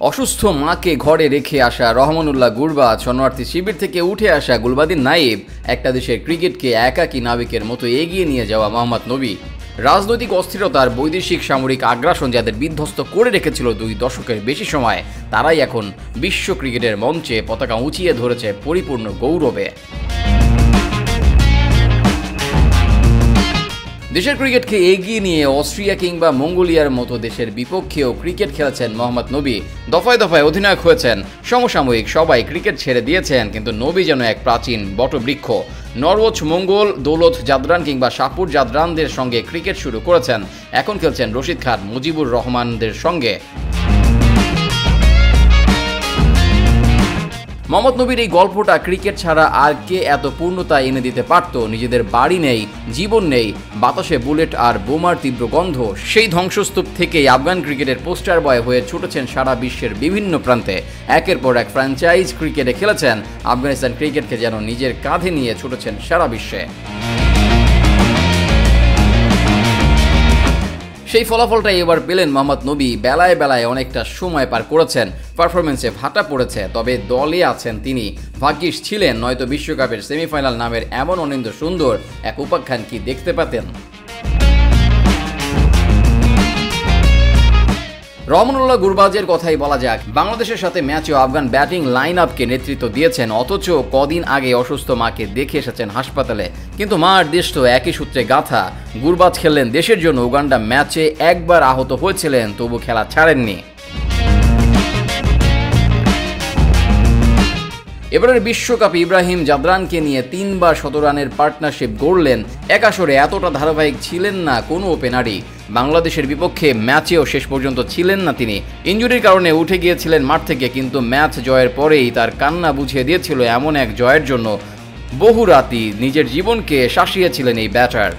অসুস্থ মাকে ঘরে রেখে আসা রহমানুল্লাহ গুরবাজ, শরণার্থী শিবির থেকে উঠে আসা গুলবাদিন নাইব, একটা দেশের ক্রিকেটকে একাকী নাবিকের মতো এগিয়ে নিয়ে যাওয়া মোহাম্মদ নবী, রাজনৈতিক অস্থিরতার বৈদেশিক সামরিক আগ্রাসন যাদের বিধ্বস্ত করে রেখেছিল 2 দশকের বেশি সময়, তারাই এখন বিশ্ব ক্রিকেটের মঞ্চে পতাকা উঁচিয়ে ধরেছে পরিপূর্ণ গৌরবে। দেশের ক্রিকেটকে এগিয়ে নিয়ে অস্ট্রিয়া কিংবা মঙ্গোলিয়ার মতো দেশের বিপক্ষেও ক্রিকেট খেলেছেন মোহাম্মদ নবী। দফায় দফায় অধিনায়ক হয়েছেন। সমসাময়িক সবাই ক্রিকেট ছেড়ে দিয়েছেন, কিন্তু নবী যেন এক প্রাচীন বটবৃক্ষ। নরওয়েজ মঙ্গল, দৌলত জাদরান কিংবা শাহপুর জাদরানদের সঙ্গে ক্রিকেট শুরু করেছেন। এখন খেলছেন রশিদ খান, মুজিবুর রহমানদের সঙ্গে। মোহাম্মদ নবীর এই গল্পটা ক্রিকেট ছাড়া আর কে এত পূর্ণতা এনে দিতে পারত? নিজেদের বাড়ি নেই, জীবন নেই, বাতাসে বুলেট আর বোমার তীব্র গন্ধ। সেই ধ্বংসস্তূপ থেকেই আফগান ক্রিকেটের পোস্টার বয় হয়ে ছুটেছেন সারা বিশ্বের বিভিন্ন প্রান্তে। একের পর এক ফ্র্যাঞ্চাইজ ক্রিকেটে খেলেছেন। আফগানিস্তান ক্রিকেটকে যেন নিজের কাঁধে নিয়ে ছুটেছেন সারা বিশ্বে। সেই ফলাফলটাই এবার পেলেন মোহাম্মদ নবী। বেলায় বেলায় অনেকটা সময় পার করেছেন, পারফরমেন্সে ভাটা পড়েছে, তবে দলে আছেন তিনি। ভাগ্যিস ছিলেন, নয়তো বিশ্বকাপের সেমিফাইনাল নামের এমন অনিন্দ সুন্দর এক উপাখ্যান কি দেখতে পেতেন। রহমানুল্লাহ গুরবাজের কথাই বলা যাক। বাংলাদেশের সাথে ম্যাচেও আফগান ব্যাটিং লাইন আপকে নেতৃত্ব দিয়েছেন, অথচ কদিন আগে অসুস্থ মাকে দেখে এসেছেন হাসপাতালে। কিন্তু মা আর দেশ তো একই সূত্রে গাঁথা। গুরবাজ খেললেন দেশের জন্য। উগান্ডা ম্যাচে একবার আহত হয়েছিলেন, তবু খেলা ছাড়েননি। এবারের বিশ্বকাপে ইব্রাহিম জাদরানকে নিয়ে 3 বার 100 রানের পার্টনারশিপ গড়লেন। এক আসরে এতটা ধারাবাহিক ছিলেন না কোনো ওপেনারই। বাংলাদেশের বিপক্ষে ম্যাচেও শেষ পর্যন্ত ছিলেন না তিনি। ইনজুরির কারণে উঠে গিয়েছিলেন মাঠ থেকে, কিন্তু ম্যাচ জয়ের পরেই তার কান্না বুঝিয়ে দিয়েছিল এমন এক জয়ের জন্য বহু রাতই নিজের জীবনকে শাসিয়েছিলেন এই ব্যাটার।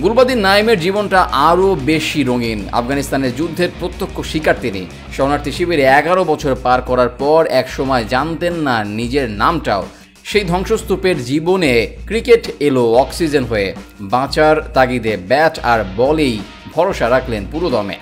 গুলবাদিন নাইমের জীবনটা আরও বেশি রঙিন। আফগানিস্তানের যুদ্ধের প্রত্যক্ষ শিকার তিনি। শরণার্থী শিবিরে 11 বছর পার করার পর এক সময় জানতেন না নিজের নামটাও। সেই ধ্বংসস্তূপের জীবনে ক্রিকেট এলো অক্সিজেন হয়ে। বাঁচার তাগিদে ব্যাট আর বলেই ভরসা রাখলেন পুরো দমে।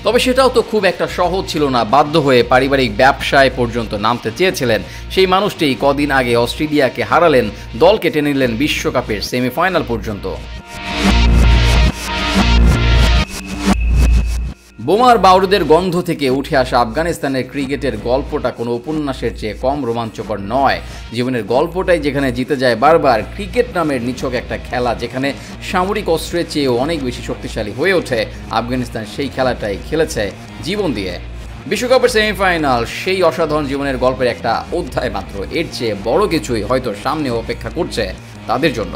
তবে সেটাও তো খুব একটা সহজ ছিল না। বাধ্য হয়ে পারিবারিক ব্যবসায় পর্যন্ত নামতে চেয়েছিলেন। সেই মানুষটি কদিন আগে অস্ট্রেলিয়াকে হারালেন, দলকে টেনে নিলেন বিশ্বকাপের সেমিফাইনাল পর্যন্ত। বোমার বারুদের গন্ধ থেকে উঠে আসা আফগানিস্তানের ক্রিকেটের গল্পটা কোনো উপন্যাসের চেয়ে কম রোমাঞ্চকর নয়। জীবনের গল্পটাই যেখানে জিতে যায় বারবার। ক্রিকেট নামের নিছক একটা খেলা যেখানে সামরিক অস্ত্রের চেয়েও অনেক বেশি শক্তিশালী হয়ে ওঠে, আফগানিস্তান সেই খেলাটাই খেলেছে জীবন দিয়ে। বিশ্বকাপের সেমিফাইনাল সেই অসাধারণ জীবনের গল্পের একটা অধ্যায় মাত্র। এর চেয়ে বড় কিছুই হয়তো সামনে অপেক্ষা করছে তাদের জন্য।